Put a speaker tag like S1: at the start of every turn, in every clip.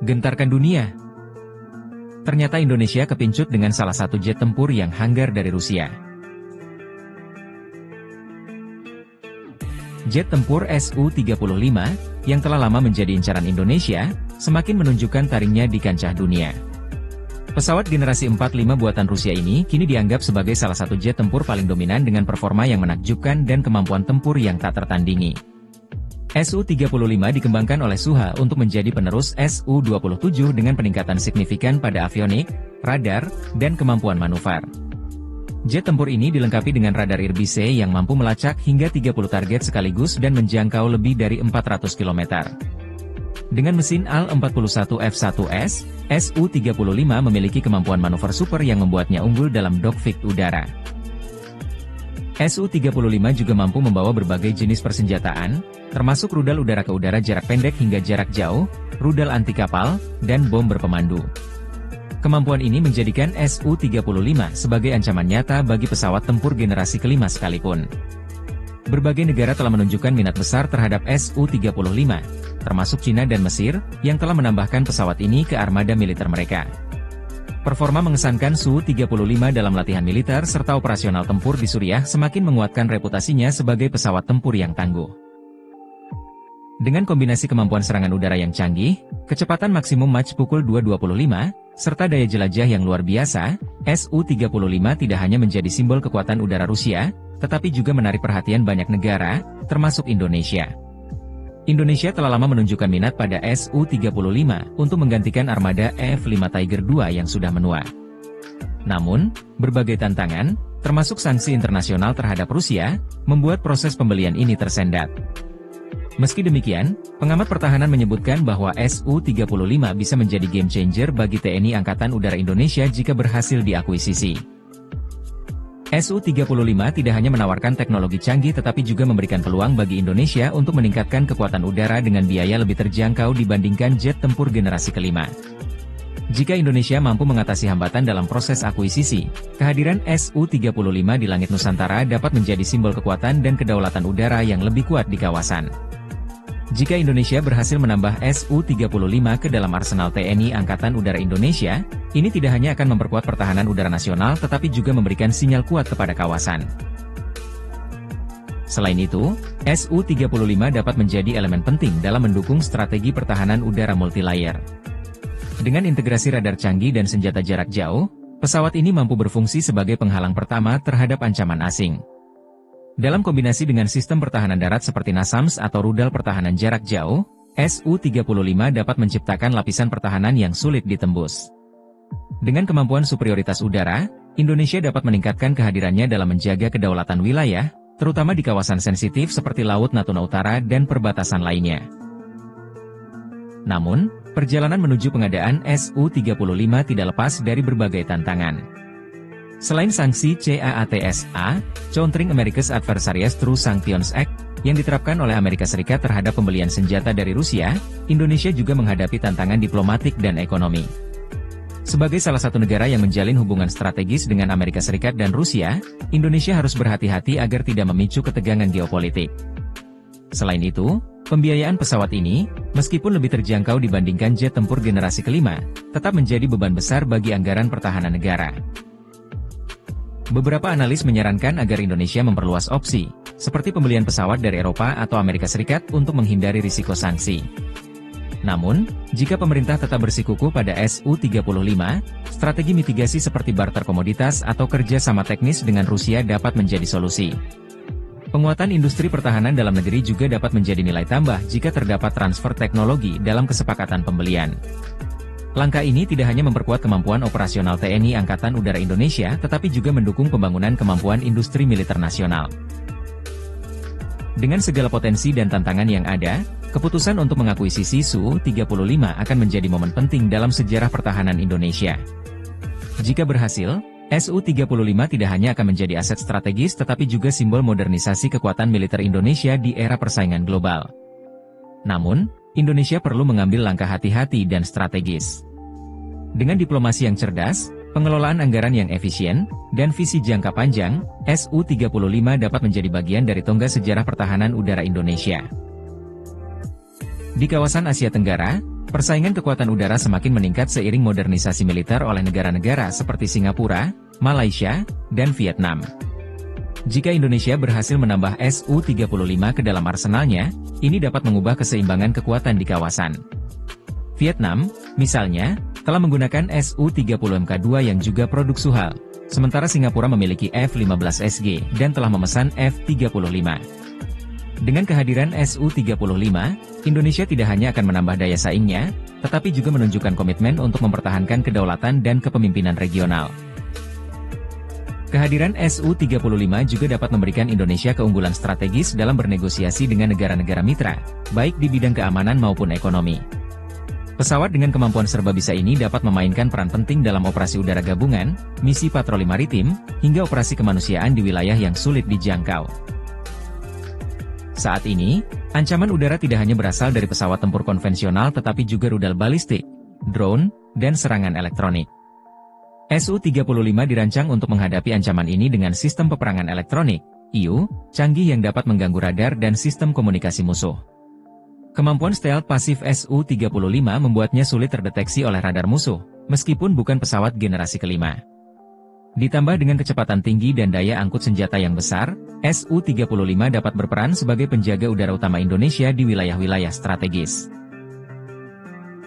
S1: Gentarkan dunia. Ternyata Indonesia kepincut dengan salah satu jet tempur yang hanggar dari Rusia. Jet tempur Su-35, yang telah lama menjadi incaran Indonesia, semakin menunjukkan taringnya di kancah dunia. Pesawat generasi 45 buatan Rusia ini kini dianggap sebagai salah satu jet tempur paling dominan dengan performa yang menakjubkan dan kemampuan tempur yang tak tertandingi. Su-35 dikembangkan oleh Suha untuk menjadi penerus Su-27 dengan peningkatan signifikan pada avionik, radar, dan kemampuan manuver. Jet tempur ini dilengkapi dengan radar IRBC yang mampu melacak hingga 30 target sekaligus dan menjangkau lebih dari 400 km. Dengan mesin AL-41F1S, Su-35 memiliki kemampuan manuver super yang membuatnya unggul dalam dogfight udara. Su-35 juga mampu membawa berbagai jenis persenjataan, termasuk rudal udara ke udara jarak pendek hingga jarak jauh, rudal anti kapal, dan bom berpemandu. Kemampuan ini menjadikan Su-35 sebagai ancaman nyata bagi pesawat tempur generasi kelima sekalipun. Berbagai negara telah menunjukkan minat besar terhadap Su-35, termasuk Cina dan Mesir, yang telah menambahkan pesawat ini ke armada militer mereka. Performa mengesankan Su-35 dalam latihan militer serta operasional tempur di Suriah semakin menguatkan reputasinya sebagai pesawat tempur yang tangguh. Dengan kombinasi kemampuan serangan udara yang canggih, kecepatan maksimum Mach pukul 2.25, serta daya jelajah yang luar biasa, Su-35 tidak hanya menjadi simbol kekuatan udara Rusia, tetapi juga menarik perhatian banyak negara, termasuk Indonesia. Indonesia telah lama menunjukkan minat pada Su-35 untuk menggantikan armada F-5 Tiger II yang sudah menua. Namun, berbagai tantangan, termasuk sanksi internasional terhadap Rusia, membuat proses pembelian ini tersendat. Meski demikian, pengamat pertahanan menyebutkan bahwa Su-35 bisa menjadi game changer bagi TNI Angkatan Udara Indonesia jika berhasil diakuisisi. Su-35 tidak hanya menawarkan teknologi canggih tetapi juga memberikan peluang bagi Indonesia untuk meningkatkan kekuatan udara dengan biaya lebih terjangkau dibandingkan jet tempur generasi kelima. Jika Indonesia mampu mengatasi hambatan dalam proses akuisisi, kehadiran Su-35 di langit Nusantara dapat menjadi simbol kekuatan dan kedaulatan udara yang lebih kuat di kawasan. Jika Indonesia berhasil menambah Su-35 ke dalam arsenal TNI Angkatan Udara Indonesia, ini tidak hanya akan memperkuat pertahanan udara nasional tetapi juga memberikan sinyal kuat kepada kawasan. Selain itu, Su-35 dapat menjadi elemen penting dalam mendukung strategi pertahanan udara multilayer. Dengan integrasi radar canggih dan senjata jarak jauh, pesawat ini mampu berfungsi sebagai penghalang pertama terhadap ancaman asing. Dalam kombinasi dengan sistem pertahanan darat seperti NASAMS atau rudal pertahanan jarak jauh, Su-35 dapat menciptakan lapisan pertahanan yang sulit ditembus. Dengan kemampuan superioritas udara, Indonesia dapat meningkatkan kehadirannya dalam menjaga kedaulatan wilayah, terutama di kawasan sensitif seperti Laut Natuna Utara dan perbatasan lainnya. Namun, perjalanan menuju pengadaan Su-35 tidak lepas dari berbagai tantangan. Selain sanksi CAATSA, Countering America's Adversaries Through Sanctions Act, yang diterapkan oleh Amerika Serikat terhadap pembelian senjata dari Rusia, Indonesia juga menghadapi tantangan diplomatik dan ekonomi. Sebagai salah satu negara yang menjalin hubungan strategis dengan Amerika Serikat dan Rusia, Indonesia harus berhati-hati agar tidak memicu ketegangan geopolitik. Selain itu, pembiayaan pesawat ini, meskipun lebih terjangkau dibandingkan jet tempur generasi kelima, tetap menjadi beban besar bagi anggaran pertahanan negara. Beberapa analis menyarankan agar Indonesia memperluas opsi, seperti pembelian pesawat dari Eropa atau Amerika Serikat untuk menghindari risiko sanksi. Namun, jika pemerintah tetap bersikukuh pada Su-35, strategi mitigasi seperti barter komoditas atau kerja sama teknis dengan Rusia dapat menjadi solusi. Penguatan industri pertahanan dalam negeri juga dapat menjadi nilai tambah jika terdapat transfer teknologi dalam kesepakatan pembelian. Langkah ini tidak hanya memperkuat kemampuan operasional TNI Angkatan Udara Indonesia tetapi juga mendukung pembangunan kemampuan industri militer nasional. Dengan segala potensi dan tantangan yang ada, keputusan untuk mengakuisisi Su-35 akan menjadi momen penting dalam sejarah pertahanan Indonesia. Jika berhasil, Su-35 tidak hanya akan menjadi aset strategis tetapi juga simbol modernisasi kekuatan militer Indonesia di era persaingan global. Namun, Indonesia perlu mengambil langkah hati-hati dan strategis. Dengan diplomasi yang cerdas, pengelolaan anggaran yang efisien, dan visi jangka panjang, Su-35 dapat menjadi bagian dari tonggak sejarah pertahanan udara Indonesia. Di kawasan Asia Tenggara, Persaingan kekuatan udara semakin meningkat seiring modernisasi militer oleh negara-negara seperti Singapura, Malaysia, dan Vietnam. Jika Indonesia berhasil menambah Su-35 ke dalam arsenalnya, ini dapat mengubah keseimbangan kekuatan di kawasan. Vietnam, misalnya, telah menggunakan Su-30MK2 yang juga produk Suhal, sementara Singapura memiliki F-15SG dan telah memesan F-35. Dengan kehadiran Su-35, Indonesia tidak hanya akan menambah daya saingnya, tetapi juga menunjukkan komitmen untuk mempertahankan kedaulatan dan kepemimpinan regional. Kehadiran Su-35 juga dapat memberikan Indonesia keunggulan strategis dalam bernegosiasi dengan negara-negara mitra, baik di bidang keamanan maupun ekonomi. Pesawat dengan kemampuan serba bisa ini dapat memainkan peran penting dalam operasi udara gabungan, misi patroli maritim, hingga operasi kemanusiaan di wilayah yang sulit dijangkau. Saat ini, ancaman udara tidak hanya berasal dari pesawat tempur konvensional tetapi juga rudal balistik, drone, dan serangan elektronik. Su-35 dirancang untuk menghadapi ancaman ini dengan sistem peperangan elektronik, IU, canggih yang dapat mengganggu radar dan sistem komunikasi musuh. Kemampuan stealth pasif Su-35 membuatnya sulit terdeteksi oleh radar musuh, meskipun bukan pesawat generasi kelima. Ditambah dengan kecepatan tinggi dan daya angkut senjata yang besar, Su-35 dapat berperan sebagai penjaga udara utama Indonesia di wilayah-wilayah strategis.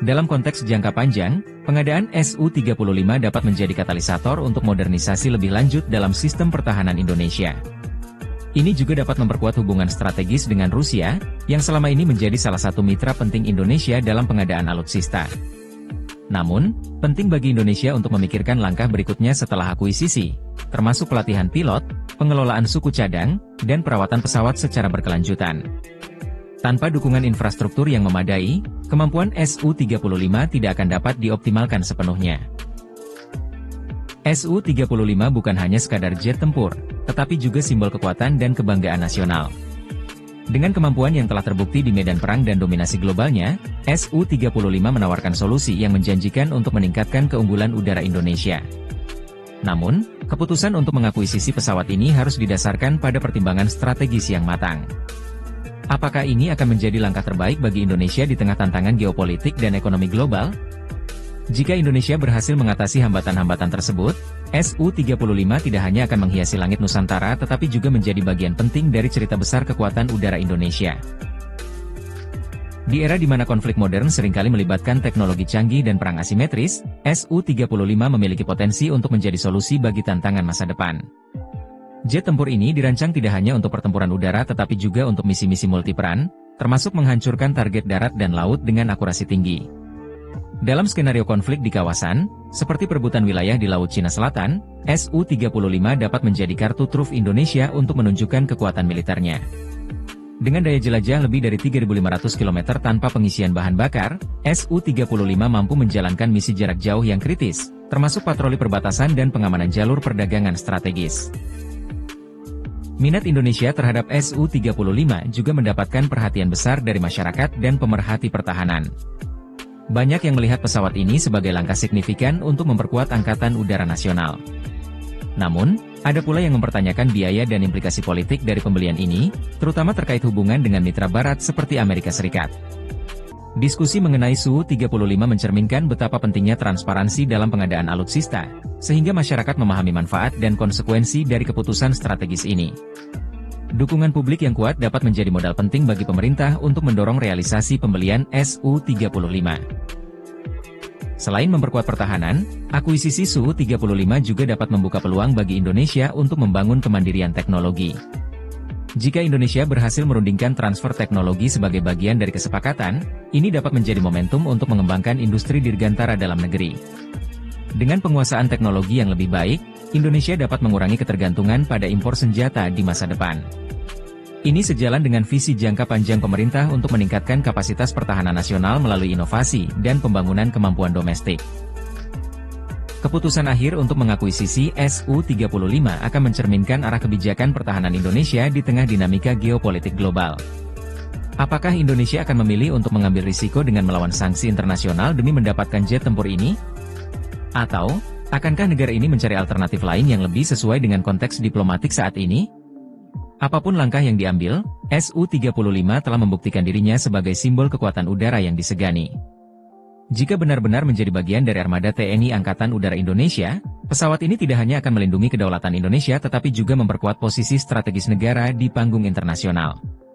S1: Dalam konteks jangka panjang, pengadaan Su-35 dapat menjadi katalisator untuk modernisasi lebih lanjut dalam sistem pertahanan Indonesia. Ini juga dapat memperkuat hubungan strategis dengan Rusia, yang selama ini menjadi salah satu mitra penting Indonesia dalam pengadaan alutsista. Namun, penting bagi Indonesia untuk memikirkan langkah berikutnya setelah akuisisi, termasuk pelatihan pilot, pengelolaan suku cadang, dan perawatan pesawat secara berkelanjutan. Tanpa dukungan infrastruktur yang memadai, kemampuan Su-35 tidak akan dapat dioptimalkan sepenuhnya. Su-35 bukan hanya sekadar jet tempur, tetapi juga simbol kekuatan dan kebanggaan nasional. Dengan kemampuan yang telah terbukti di medan perang dan dominasi globalnya, Su-35 menawarkan solusi yang menjanjikan untuk meningkatkan keunggulan udara Indonesia. Namun, keputusan untuk mengakuisisi pesawat ini harus didasarkan pada pertimbangan strategis yang matang. Apakah ini akan menjadi langkah terbaik bagi Indonesia di tengah tantangan geopolitik dan ekonomi global? Jika Indonesia berhasil mengatasi hambatan-hambatan tersebut, Su-35 tidak hanya akan menghiasi langit Nusantara tetapi juga menjadi bagian penting dari cerita besar kekuatan udara Indonesia. Di era di mana konflik modern seringkali melibatkan teknologi canggih dan perang asimetris, Su-35 memiliki potensi untuk menjadi solusi bagi tantangan masa depan. Jet tempur ini dirancang tidak hanya untuk pertempuran udara tetapi juga untuk misi-misi multiperan, termasuk menghancurkan target darat dan laut dengan akurasi tinggi. Dalam skenario konflik di kawasan, seperti perebutan wilayah di Laut Cina Selatan, Su-35 dapat menjadi kartu truf Indonesia untuk menunjukkan kekuatan militernya. Dengan daya jelajah lebih dari 3.500 km tanpa pengisian bahan bakar, Su-35 mampu menjalankan misi jarak jauh yang kritis, termasuk patroli perbatasan dan pengamanan jalur perdagangan strategis. Minat Indonesia terhadap Su-35 juga mendapatkan perhatian besar dari masyarakat dan pemerhati pertahanan. Banyak yang melihat pesawat ini sebagai langkah signifikan untuk memperkuat Angkatan Udara Nasional. Namun, ada pula yang mempertanyakan biaya dan implikasi politik dari pembelian ini, terutama terkait hubungan dengan mitra barat seperti Amerika Serikat. Diskusi mengenai Su-35 mencerminkan betapa pentingnya transparansi dalam pengadaan alutsista, sehingga masyarakat memahami manfaat dan konsekuensi dari keputusan strategis ini. Dukungan publik yang kuat dapat menjadi modal penting bagi pemerintah untuk mendorong realisasi pembelian Su-35. Selain memperkuat pertahanan, akuisisi Su-35 juga dapat membuka peluang bagi Indonesia untuk membangun kemandirian teknologi. Jika Indonesia berhasil merundingkan transfer teknologi sebagai bagian dari kesepakatan, ini dapat menjadi momentum untuk mengembangkan industri dirgantara dalam negeri. Dengan penguasaan teknologi yang lebih baik, Indonesia dapat mengurangi ketergantungan pada impor senjata di masa depan. Ini sejalan dengan visi jangka panjang pemerintah untuk meningkatkan kapasitas pertahanan nasional melalui inovasi dan pembangunan kemampuan domestik. Keputusan akhir untuk mengakuisisi Su-35 akan mencerminkan arah kebijakan pertahanan Indonesia di tengah dinamika geopolitik global. Apakah Indonesia akan memilih untuk mengambil risiko dengan melawan sanksi internasional demi mendapatkan jet tempur ini? Atau, akankah negara ini mencari alternatif lain yang lebih sesuai dengan konteks diplomatik saat ini? Apapun langkah yang diambil, Su-35 telah membuktikan dirinya sebagai simbol kekuatan udara yang disegani. Jika benar-benar menjadi bagian dari armada TNI Angkatan Udara Indonesia, pesawat ini tidak hanya akan melindungi kedaulatan Indonesia tetapi juga memperkuat posisi strategis negara di panggung internasional.